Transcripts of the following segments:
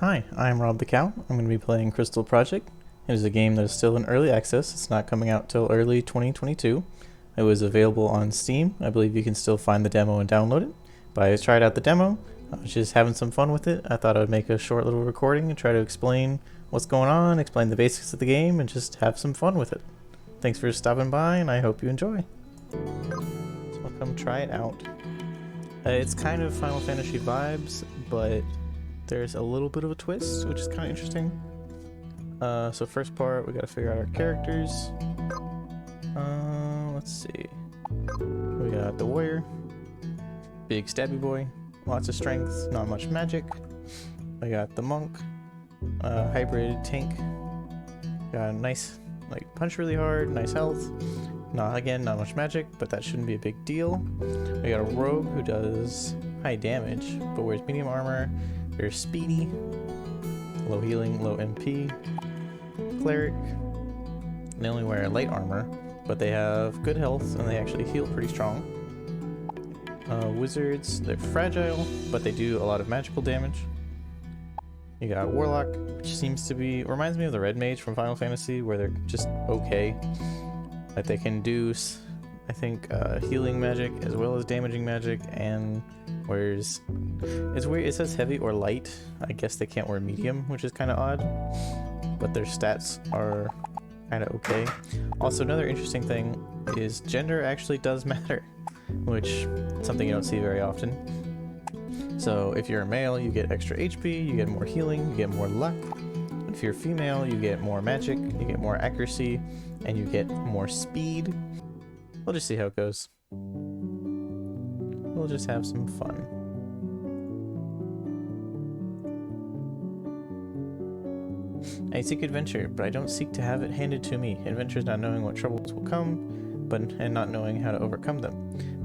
Hi, I'm RobbTheCow. I'm going to be playing Crystal Project. It is a game that is still in early access. It's not coming out till early 2022. It was available on Steam. I believe you can still find the demo and download it. But I tried out the demo. I was just having some fun with it. I thought I would make a short little recording and try to explain what's going on, explain the basics of the game, and just have some fun with it. Thanks for stopping by, and I hope you enjoy. So come try it out. It's kind of Final Fantasy vibes, but there's a little bit of a twist, which is kind of interesting. So first part, we gotta figure out our characters. Let's see. We got the warrior, big stabby boy, lots of strength, not much magic. We got the monk, hybrid tank. Got a nice, like, punch really hard, nice health. Not much magic, but that shouldn't be a big deal. We got a rogue who does high damage, but wears medium armor. They're speedy, low healing, low MP. Cleric, they only wear light armor, but they have good health and they actually heal pretty strong. Wizards, they're fragile, but they do a lot of magical damage. You got Warlock, which reminds me of the Red Mage from Final Fantasy, where they're just okay. Like they can do, I think, healing magic as well as damaging magic, and wears, it's weird, it says heavy or light. I guess they can't wear medium, which is kind of odd, but their stats are kind of okay. Also, another interesting thing is gender actually does matter, which is something you don't see very often. So if you're a male, you get extra HP, you get more healing, you get more luck. If you're female, you get more magic, you get more accuracy, and you get more speed. We'll just see how it goes. We'll just have some fun. I seek adventure, but I don't seek to have it handed to me. Adventure is not knowing what troubles will come, and not knowing how to overcome them.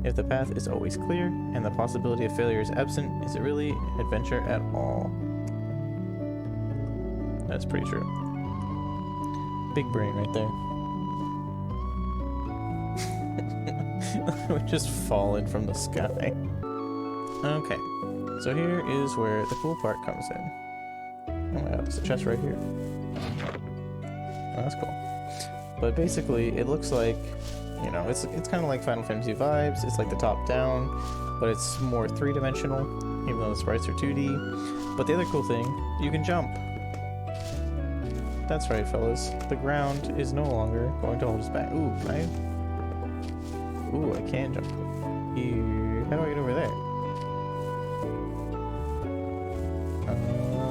If the path is always clear, and the possibility of failure is absent, is it really adventure at all? That's pretty true. Big brain right there. We're just falling from the sky. Okay, so here is where the cool part comes in. Oh my god, there's a chest right here. Oh, that's cool. But basically, it looks like, you know, it's kind of like Final Fantasy vibes. It's like the top down, but it's more three-dimensional, even though the sprites are 2D. But the other cool thing, you can jump. That's right, fellas. The ground is no longer going to hold us back. Ooh, I can jump. Here, how do I get over there?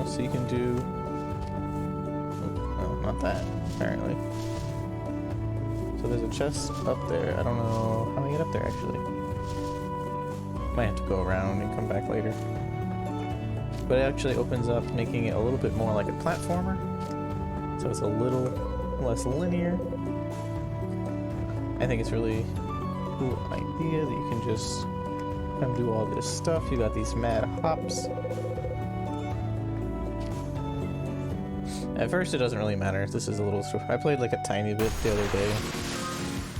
So you can do... Oh, not that, apparently. So there's a chest up there. I don't know how to get up there, actually. Might have to go around and come back later. But it actually opens up, making it a little bit more like a platformer. So it's a little less linear. I think it's really cool idea that you can just kind of do all this stuff. You got these mad hops. At first it doesn't really matter. This is a little... I played like a tiny bit the other day.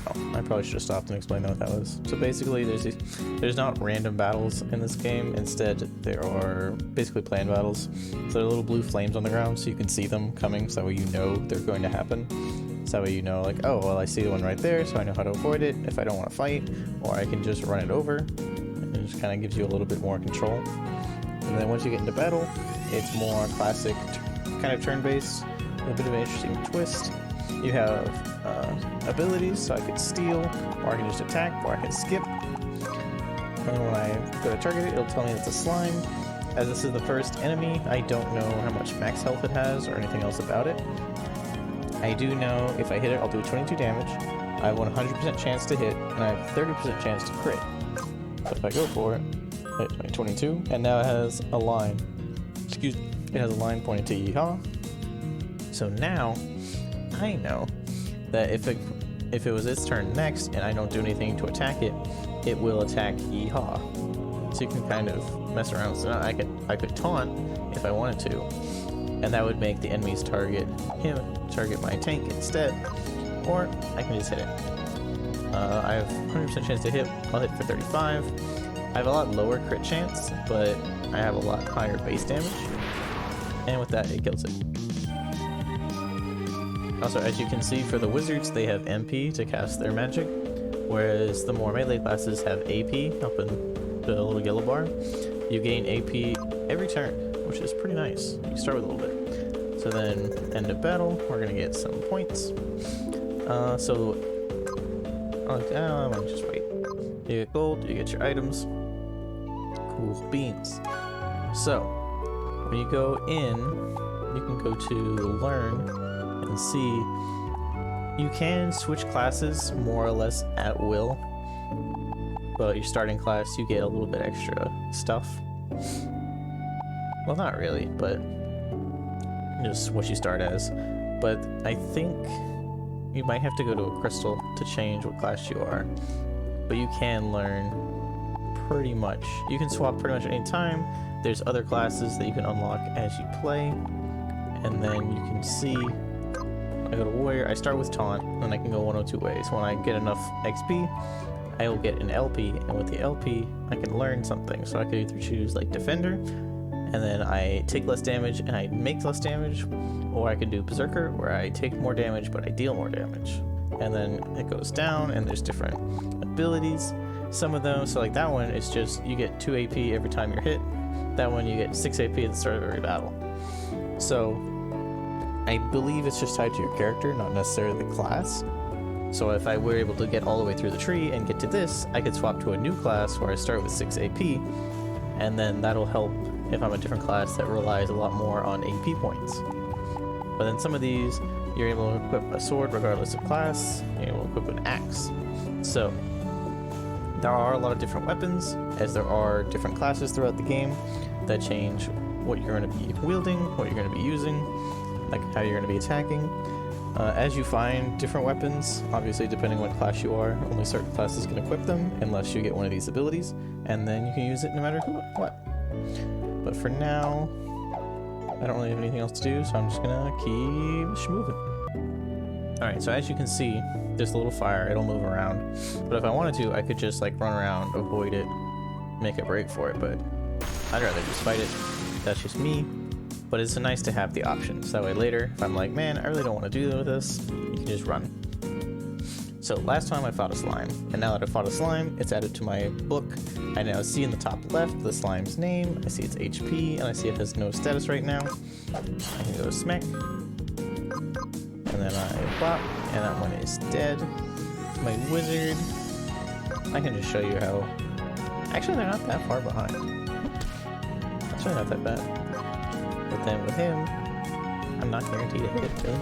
Oh, I probably should have stopped and explained what that was. So basically there's not random battles in this game. Instead there are basically planned battles. So there are little blue flames on the ground so you can see them coming, so that way you know they're going to happen. So that way you know, like, oh, well, I see the one right there, so I know how to avoid it if I don't want to fight, or I can just run it over, and it just kind of gives you a little bit more control. And then once you get into battle, it's more classic kind of turn-based, a bit of an interesting twist. You have abilities, so I could steal, or I can just attack, or I can skip. And when I go to target it, it'll tell me it's a slime. As this is the first enemy, I don't know how much max health it has or anything else about it. I do know if I hit it, I'll do 22 damage. I have 100% chance to hit, and I have 30% chance to crit. So if I go for it, hit 22, and now it has a line. Excuse me, it has a line pointing to Yeehaw. So now, I know that if it was its turn next, and I don't do anything to attack it, it will attack Yeehaw. So you can kind of mess around. So now I could taunt if I wanted to, and that would make the enemies target my tank instead, or I can just hit it. I have 100% chance to hit. I'll hit for 35. I have a lot lower crit chance, but I have a lot higher base damage. and with that, it kills it. Also, as you can see, for the wizards, they have MP to cast their magic, whereas the more melee classes have AP up in the little yellow bar. You gain AP every turn, which is pretty nice. You start with a little bit. So then, end of battle, we're gonna get some points. I'll just wait. You get gold, you get your items. Cool beans. So, when you go in, you can go to learn and see. You can switch classes more or less at will. But your starting class, you get a little bit extra stuff. Well, not really, but just what you start as. But I think you might have to go to a crystal to change what class you are. But you can learn pretty much. You can swap pretty much any time. There's other classes that you can unlock as you play. And then you can see, I go to warrior, I start with taunt, and I can go one of two ways. When I get enough XP, I will get an LP, and with the LP, I can learn something. So I could either choose like defender, and then I take less damage and I make less damage, or I could do berserker, where I take more damage but I deal more damage. And then it goes down, and there's different abilities. Some of them, so like that one, it's just you get 2 AP every time you're hit. That one you get 6 AP at the start of every battle. So I believe it's just tied to your character, not necessarily the class. So if I were able to get all the way through the tree and get to this, I could swap to a new class where I start with 6 AP, and then that'll help if I'm a different class that relies a lot more on AP points. But then some of these, you're able to equip a sword regardless of class, you're able to equip an axe. So there are a lot of different weapons, as there are different classes throughout the game that change what you're going to be wielding, what you're going to be using, like how you're going to be attacking. As you find different weapons, obviously depending on what class you are, only certain classes can equip them unless you get one of these abilities, and then you can use it no matter what. But for now, I don't really have anything else to do, so I'm just gonna keep moving. Alright, so as you can see, this little fire, it'll move around. But if I wanted to, I could just like run around, avoid it, make a break for it, but I'd rather just fight it. That's just me. But it's nice to have the option, so that way later, if I'm like, man, I really don't want to do this, you can just run. So last time I fought a slime, and now that I fought a slime, it's added to my book. I now see in the top left the slime's name, I see its HP, and I see it has no status right now. I can go smack, and then I pop, and that one is dead. My wizard, I can just show you how, actually they're not that far behind. It's really not that bad. But then with him, I'm not guaranteed to hit it, really.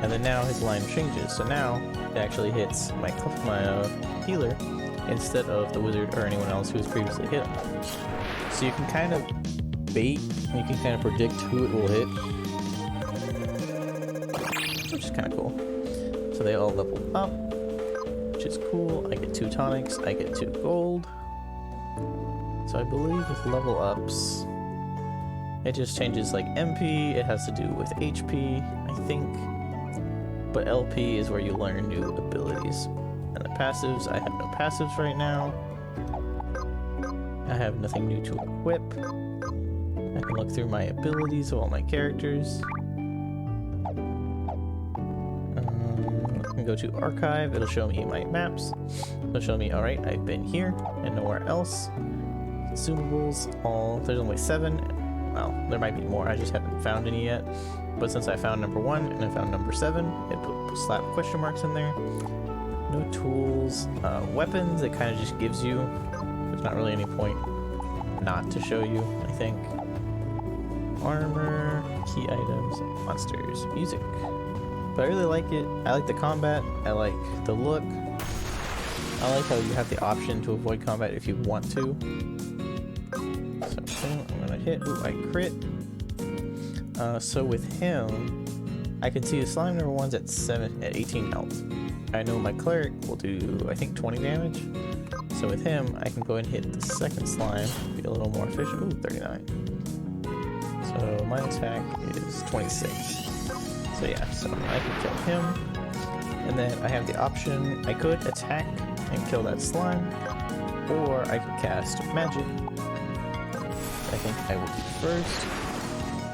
And then now his line changes, so now it actually hits my healer instead of the wizard or anyone else who was previously hit him. So you can kind of bait, you can kind of predict who it will hit, which is kind of cool. So they all level up, which is cool. I get 2 tonics, I get 2 gold. So I believe with level ups, it just changes like MP, it has to do with HP, I think. But LP is where you learn new abilities. And the passives, I have no passives right now. I have nothing new to equip. I can look through my abilities of all my characters. I can go to archive, it'll show me my maps. It'll show me, alright, I've been here and nowhere else. Consumables, there's only 7. Well, there might be more, I just haven't found any yet. But since I found number 1 and I found number 7, it slap question marks in there. No tools. Weapons, it kind of just gives you. There's not really any point not to show you, I think. Armor, key items, monsters, music. But I really like it. I like the combat. I like the look. I like how you have the option to avoid combat if you want to. So I'm gonna hit. Ooh, I crit. So with him, I can see the slime number 1's at 18 health. I know my cleric will do, I think, 20 damage. So with him, I can go and hit the second slime, be a little more efficient. Ooh, 39. So my attack is 26. So yeah, so I can kill him. And then I have the option, I could attack and kill that slime, or I could cast magic. I think I will do first.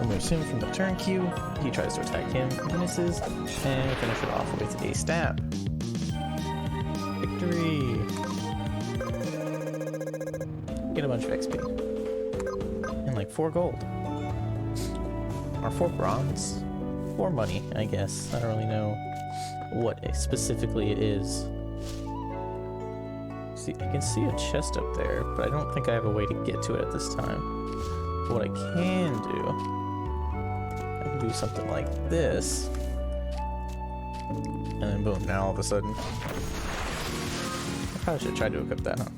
Removes him from the turn queue. He tries to attack him, misses, and finish it off with a stab. Victory! Get a bunch of XP. And like 4 gold. Or 4 bronze. 4 money, I guess. I don't really know what specifically it is. See, I can see a chest up there, but I don't think I have a way to get to it at this time. But what I can do, I can do something like this. And then boom, now all of a sudden. I probably should have tried to equip that, huh?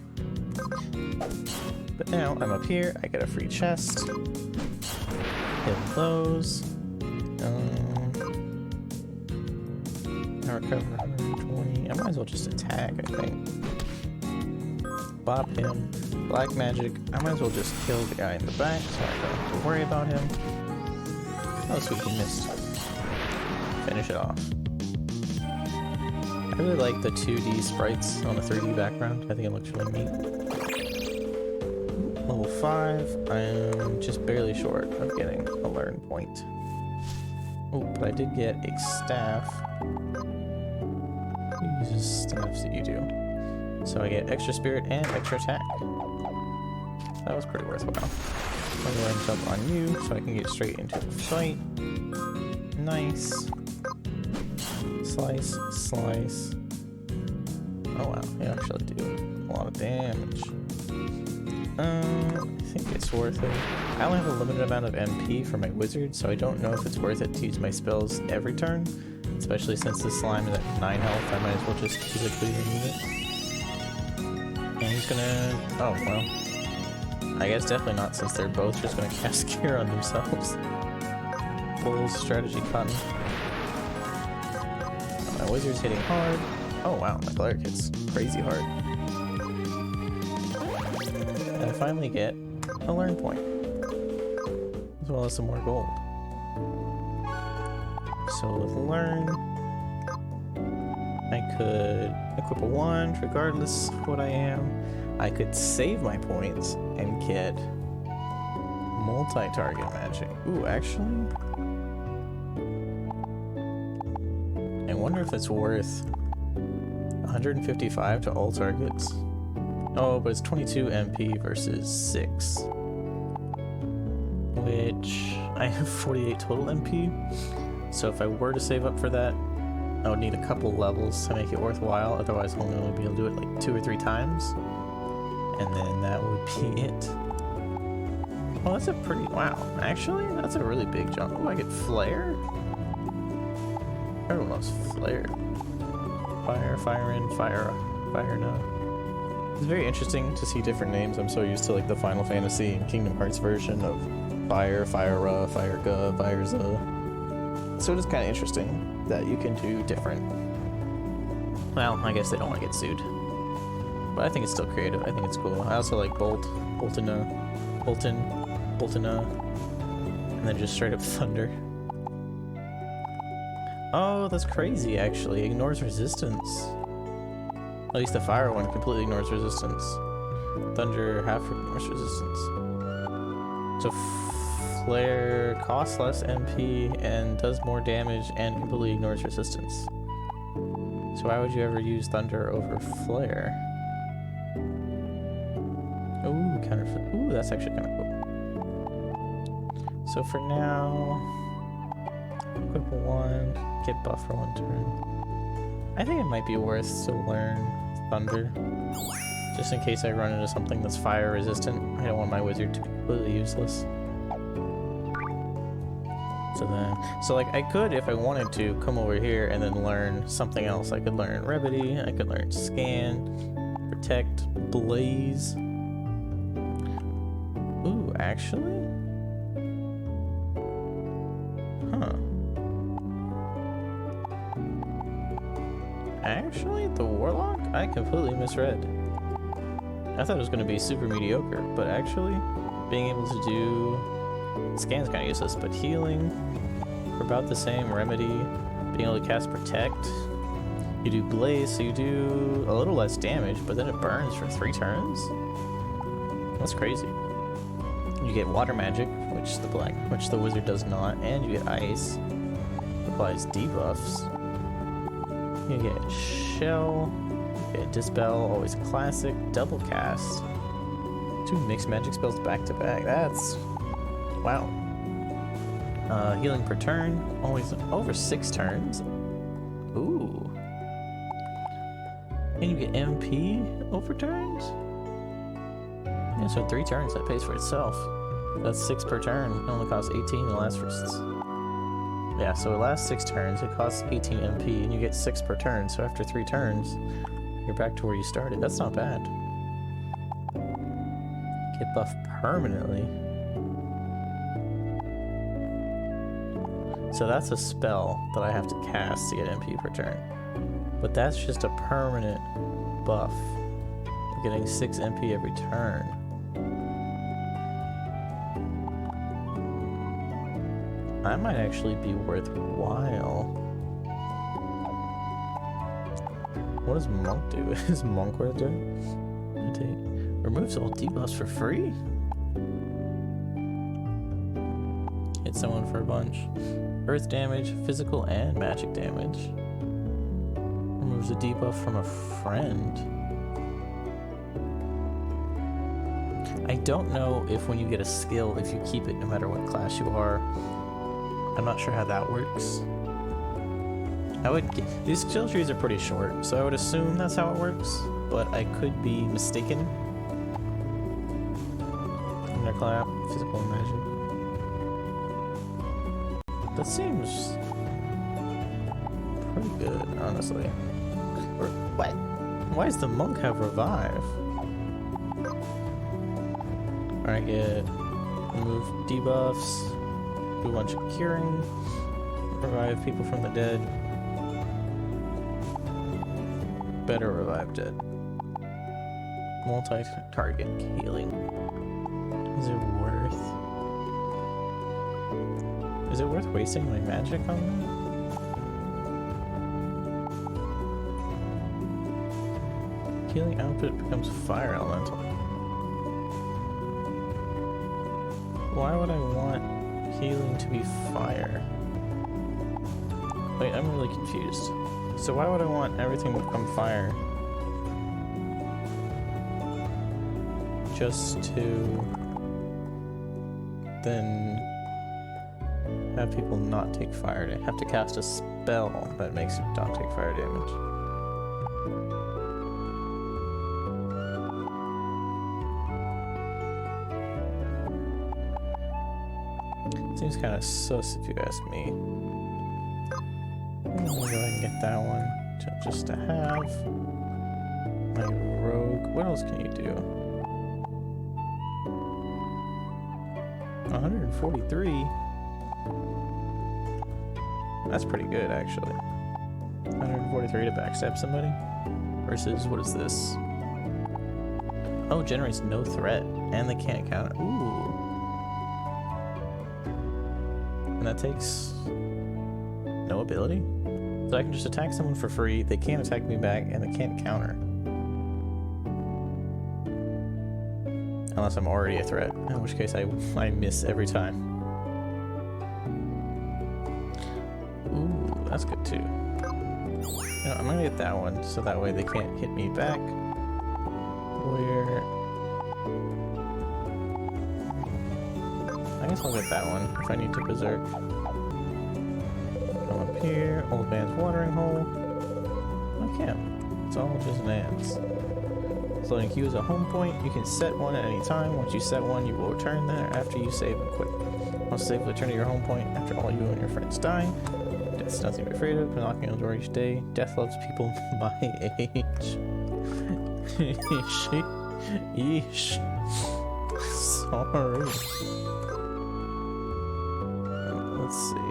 But now I'm up here, I get a free chest. Hit those. I recover 120. I might as well just attack, I think. Bop him. Black magic. I might as well just kill the guy in the back so I don't have to worry about him. Oh, sweet, he missed. Finish it off. I really like the 2D sprites on a 3D background. I think it looks really neat. Level 5. I am just barely short of getting a learn point. Oh, but I did get a staff. Who uses staffs that you do? So I get extra spirit and extra attack. That was pretty worthwhile. I'll go ahead and jump on you so I can get straight into the fight. Nice. Slice, slice. Oh wow, they actually do a lot of damage. I think it's worth it. I only have a limited amount of MP for my wizard, so I don't know if it's worth it to use my spells every turn. Especially since the slime is at 9 health, I might as well just physically remove it. And he's gonna... oh, well. I guess definitely not, since they're both just gonna cast Cure on themselves. Full strategy cotton. My wizard's hitting hard. Oh wow, my cleric hits crazy hard. And I finally get a learn point. As well as some more gold. So with learn, I could equip a wand regardless of what I am. I could save my points and get multi-target magic. Ooh, actually, I wonder if it's worth 155 to all targets. Oh, but it's 22 MP versus 6. Which, I have 48 total MP. So if I were to save up for that, I would need a couple levels to make it worthwhile. Otherwise, I'll only be able to do it like 2 or 3 times. And then that would be it. Well, that's a pretty... wow. Actually, that's a really big jump. Oh, I get Flare? Everyone loves Flare. Fire, fire in, fire, fire no. It's very interesting to see different names. I'm so used to like the Final Fantasy and Kingdom Hearts version of Fire, Fire-Ra, Fire-Ga, Fire-Za. So it is kind of interesting that you can do different... well, I guess they don't want to get sued. But I think it's still creative. I think it's cool. I also like Bolt, Boltana, and then just straight up Thunder. Oh, that's crazy, actually. Ignores resistance. At least the fire one completely ignores resistance. Thunder half ignores resistance. So Flare costs less MP and does more damage and completely ignores resistance. So why would you ever use Thunder over Flare? Ooh, counterfeit. Ooh, that's actually kind of cool. So for now, equip a wand, get buff for 1 turn. I think it might be worth to learn Thunder, just in case I run into something that's fire resistant. I don't want my wizard to be completely useless. So like I could, if I wanted to, come over here and then learn something else. I could learn Remedy, I could learn Scan, Protect, Blaze. Ooh, actually? Huh. Actually, the Warlock? I completely misread. I thought it was going to be super mediocre, but actually, being able to do... Scan's kind of useless, but healing for about the same. Remedy, being able to cast Protect. You do Blaze, so you do a little less damage, but then it burns for 3 turns? That's crazy. You get Water Magic, which the wizard does not, and you get ice. Applies debuffs. You get shell, you get dispel, always classic, double cast. 2 mixed magic spells back to back. That's wow. Healing per turn, always over 6 turns. Ooh. And you get MP over turns? Yeah, so 3 turns, that pays for itself. That's 6 per turn. It only costs 18 and lasts for... Yeah, so it lasts 6 turns, it costs 18 MP, and you get 6 per turn. So after 3 turns, you're back to where you started. That's not bad. Get buffed permanently. So that's a spell that I have to cast to get MP per turn. But that's just a permanent buff. I'm getting 6 MP every turn. That might actually be worthwhile. What does Monk do? Is Monk worth doing? Removes all debuffs for free? Hit someone for a bunch. Earth damage, physical and magic damage. Removes a debuff from a friend. I don't know if when you get a skill, if you keep it no matter what class you are. I'm not sure how that works. These skill trees are pretty short, so I would assume that's how it works, but I could be mistaken. Thunderclap, physical and magic. That seems pretty good, honestly. What? Why does the monk have revive? I get remove debuffs, do a bunch of curing, revive people from the dead. Better revive dead. Multi-target healing. Is it worth wasting my magic on that? Healing output becomes fire elemental. Why would I want healing to be fire? Wait, I'm really confused. So why would I want everything to become fire? Just to then have people not take fire damage. Have to cast a spell that makes you not take fire damage. Seems kind of sus if you ask me. I'm gonna go ahead and get that one just to have. My rogue. What else can you do? 143. That's pretty good, actually. 143 to backstab somebody. Versus, what is this? Oh, generates no threat. And they can't counter. Ooh. And that takes no ability? So I can just attack someone for free, they can't attack me back, and they can't counter. Unless I'm already a threat, in which case I miss every time. Ooh, that's good too. You know, I'm gonna get that one, so that way they can't hit me back. Where... I guess I'll get that one, if I need to berserk. Here, old man's watering hole. I can't. It's all just lands. Floating Q is a home point. You can set one at any time. Once you set one, you will return there after you save and quit. Once safely return to your home point after all you and your friends die. Death's nothing to be afraid of. Knocking on the door each day. Death loves people my age. Yeesh. Sorry. Let's see.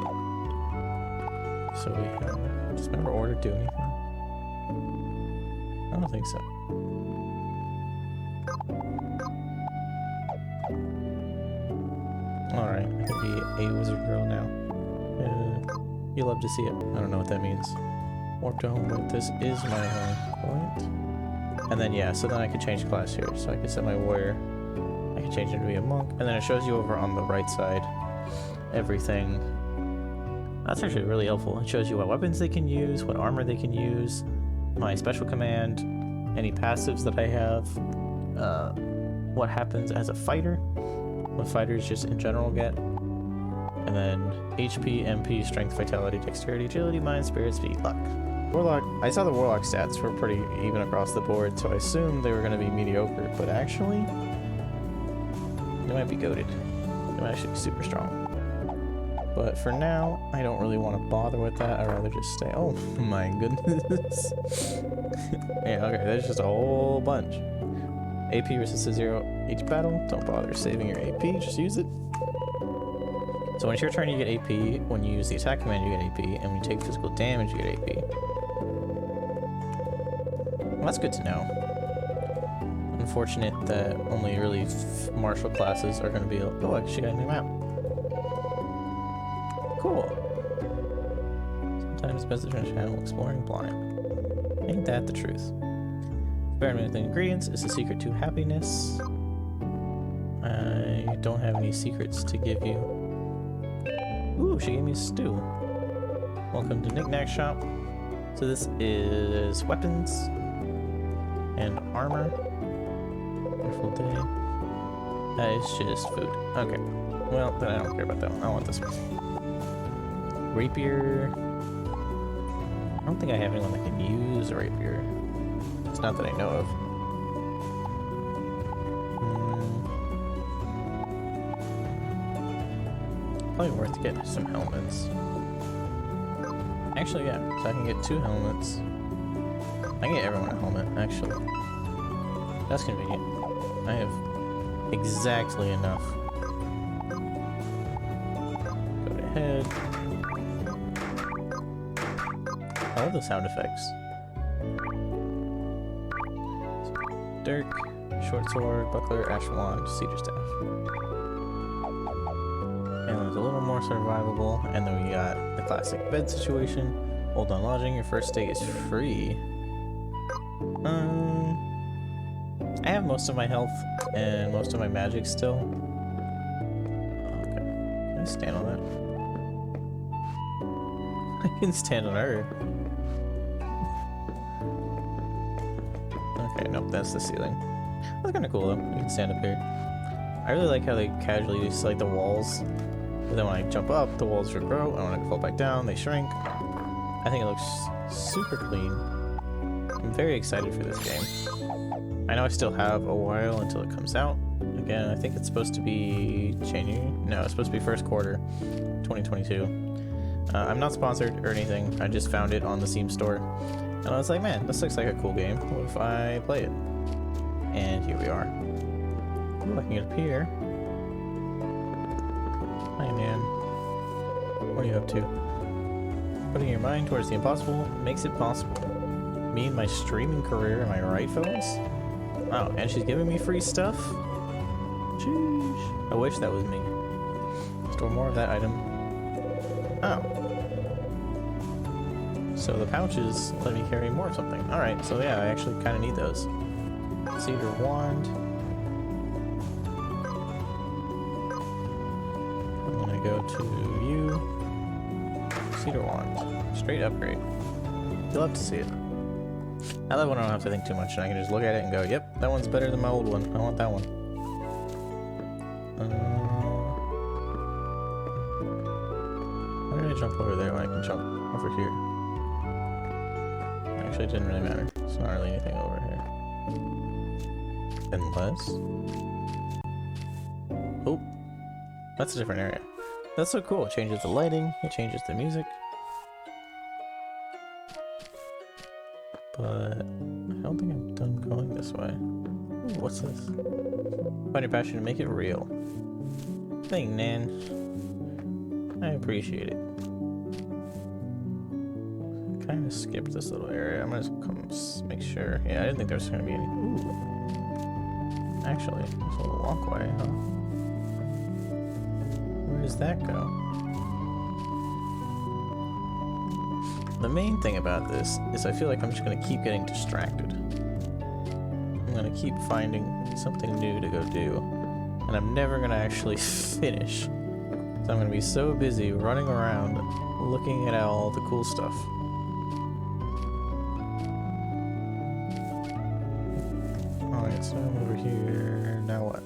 So we have... Does member order do anything? I don't think so. Alright, I can be a wizard girl now. You love to see it. I don't know what that means. Warp to home point. This is my home point. And then, yeah, so then I could change class here. So I could set my warrior. I can change him to be a monk, and then it shows you over on the right side everything. That's actually really helpful. It shows you what weapons they can use, what armor they can use, my special command, any passives that I have, what happens as a fighter, what fighters just in general get, and then HP, MP, Strength, Vitality, Dexterity, Agility, Mind, Spirit, Speed, Luck. Warlock, I saw the Warlock stats were pretty even across the board, so I assumed they were going to be mediocre, but actually, they might be goated. They might actually be super strong. But for now, I don't really want to bother with that. I'd rather just stay. Oh my goodness. Yeah, okay, there's just a whole bunch. AP resistance 0 each battle. Don't bother saving your AP, just use it. So when it's your turn, you get AP. When you use the attack command, you get AP. And when you take physical damage, you get AP. Well, that's good to know. Unfortunate that only really martial classes are going to be able... Oh, I actually got a new map. Cool. Sometimes best to finish channel exploring blind. Ain't that the truth? Experimenting with ingredients is the secret to happiness. I don't have any secrets to give you. Ooh, she gave me a stew. Welcome to Knick-Knack Shop. So this is weapons and armor. Wonderful day. That is just food. Okay. Well, then I don't care about that one. I want this one. Rapier. I don't think I have anyone that can use a rapier. It's not that I know of. Probably worth getting some helmets. Actually, yeah, so I can get 2 helmets. I can get everyone a helmet, actually. That's convenient. I have exactly enough. Go ahead. I love the sound effects. Dirk, short sword, buckler, ash wand, cedar staff. And there's a little more survivable, and then we got the classic bed situation. Hold on lodging, your first stay is free. I have most of my health and most of my magic still. Okay, can I stand on that? I can stand on her. Okay, nope, that's the ceiling. That's kind of cool though. You can stand up here. I really like how they casually just like the walls. But then when I jump up, the walls regrow, and when I fall back down, they shrink. I think it looks super clean. I'm very excited for this game. I know I still have a while until it comes out. Again, I think it's supposed to be January. No, it's supposed to be first quarter 2022. I'm not sponsored or anything. I just found it on the Steam store. And I was like, man, this looks like a cool game. What if I play it? And here we are. Ooh, I can get up here. Hi, man. What are you up to? Putting your mind towards the impossible makes it possible. Me and my streaming career, am I right, fellas? Wow, and she's giving me free stuff? Sheesh. I wish that was me. Store more of that item. Oh. So the pouches let me carry more of something. Alright, so yeah, I actually kind of need those. Cedar wand. I'm gonna go to you. Cedar wand. Straight upgrade. You'll have to see it. I love when I don't have to think too much and I can just look at it and go, yep, that one's better than my old one. I want that one. Why did I jump over there when I can jump over here? Actually, it didn't really matter. It's not really anything over here. Unless... Oh! That's a different area. That's so cool. It changes the lighting. It changes the music. But I don't think I'm done going this way. Ooh, what's this? Find your passion and make it real. Thank Nan. I appreciate it. Kind of skipped this little area. I'm gonna come make sure. Yeah, I didn't think there was gonna be any. Ooh. Actually, there's a little walkway, huh? Where does that go? The main thing about this is I feel like I'm just gonna keep getting distracted. I'm gonna keep finding something new to go do. and I'm never gonna actually finish. So I'm gonna be so busy running around looking at all the cool stuff. Alright, so I'm over here. Now what?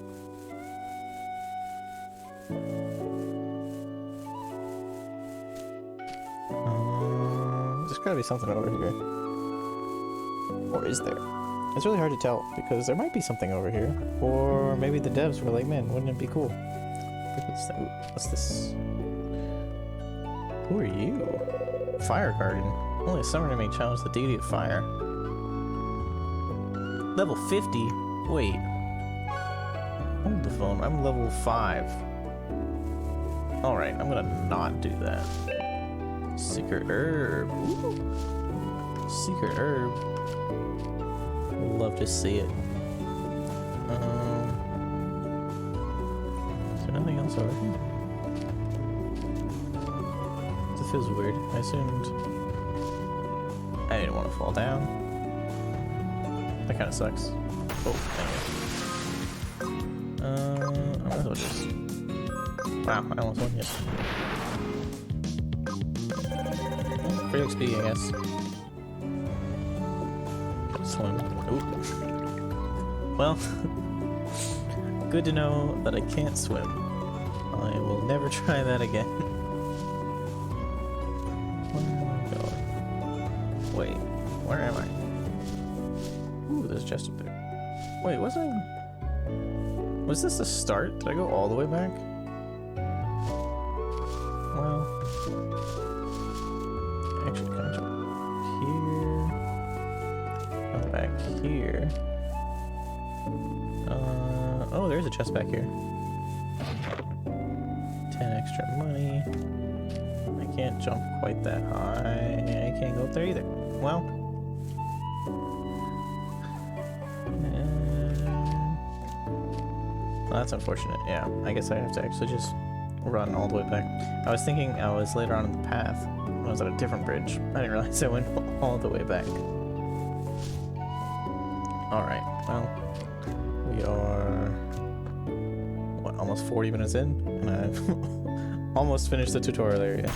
There's gotta be something over here. Or is there? It's really hard to tell, because there might be something over here. Or maybe the devs were like, man, wouldn't it be cool? What's this? Who are you? Fire Garden. Only a summoner may challenge the deity of fire. Level 50? Wait. Hold the phone. I'm level 5. Alright, I'm gonna not do that. Secret herb. Ooh. Secret herb. Love to see it. Is there nothing else over here? This feels weird. I assumed I didn't want to fall down. That kind of sucks. Oh, anyway. I might as well just... Wow, I almost won, yes. Free XP, I guess. Swim. Ooh. Well, good to know that I can't swim. I will never try that again. Where am I going? Wait, where am I? Ooh, there's a chest up there. Wait, was this the start? Did I go all the way back? Well, actually, can I jump here? Go back here. Oh, there's a chest back here. 10 extra money. I can't jump quite that high. I can't go up there either. Well. Well, that's unfortunate. Yeah, I guess I have to actually just run all the way back. I was thinking I was later on in the path. I was at a different bridge. I didn't realize I went all the way back. Alright, well, we are, what, almost 40 minutes in? And I've almost finished the tutorial area.